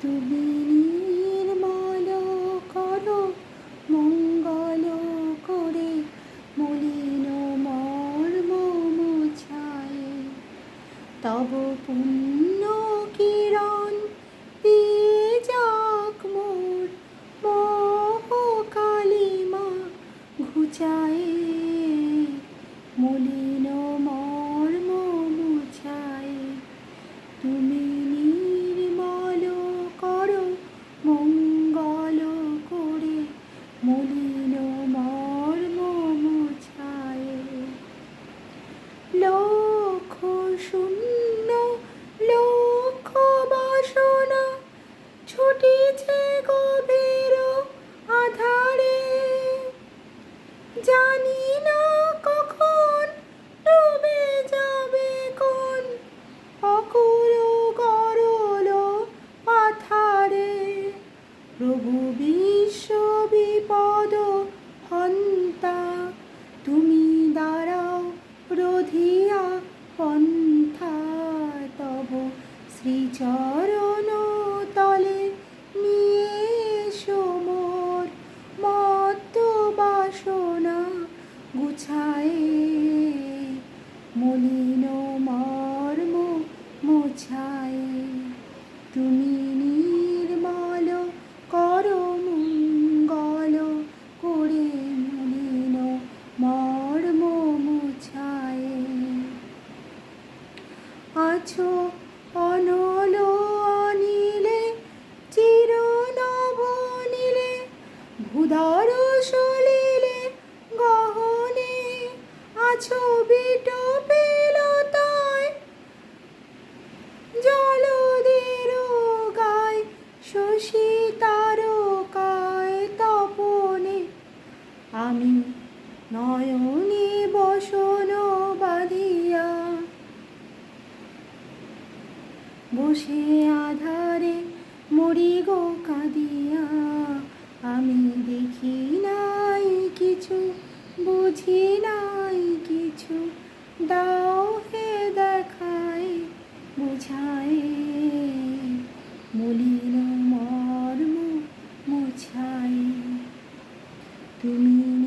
তুমি নির্মল করো মঙ্গল করে মলিন মর্ম মুছায়। তব পুণ্য কিরণ দিয়ে যাক মোর মোহ কালিমা ঘুচায়। মলিন মর্ম মুছায়। তুমি নির্মল করো মঙ্গল করে মলিন মর্ম মুছায়। লক্ষ শূন্য লক্ষ বাসনা ছুটিছে গভীর আধারে। জানি না কখন ডুবে যাবে কোন অকুল গরল পাথারে। প্রভু বিশ্ব বিপদ হন্তা, তুমি দাঁড়াও রধিয়া পন্থা। তব শ্রীচরণ তলে নিয়ে এসো মোর মত্ত বাসনা গুছায়ে। মলিন মর্ম মোছায়ে। তুমি নির্মল করো মঙ্গল করে মলিন মর্ম মোছায়ে। আছো অনল অনিলে চির নভ নীলে ভূধর সলিলে গহনে। আছো বিটপে লতায় জলদের গায় শশী তারকায় তপনে। আমি নয়নে বসন বাঁধিয়া বসে আধারে মরি গো কাঁদিয়া। আমি দেখি নাই কিছু বুঝি নাই কিছু, দাও হে দেখায় বুঝায়। মলিন মর্ম মোছায়। তুমি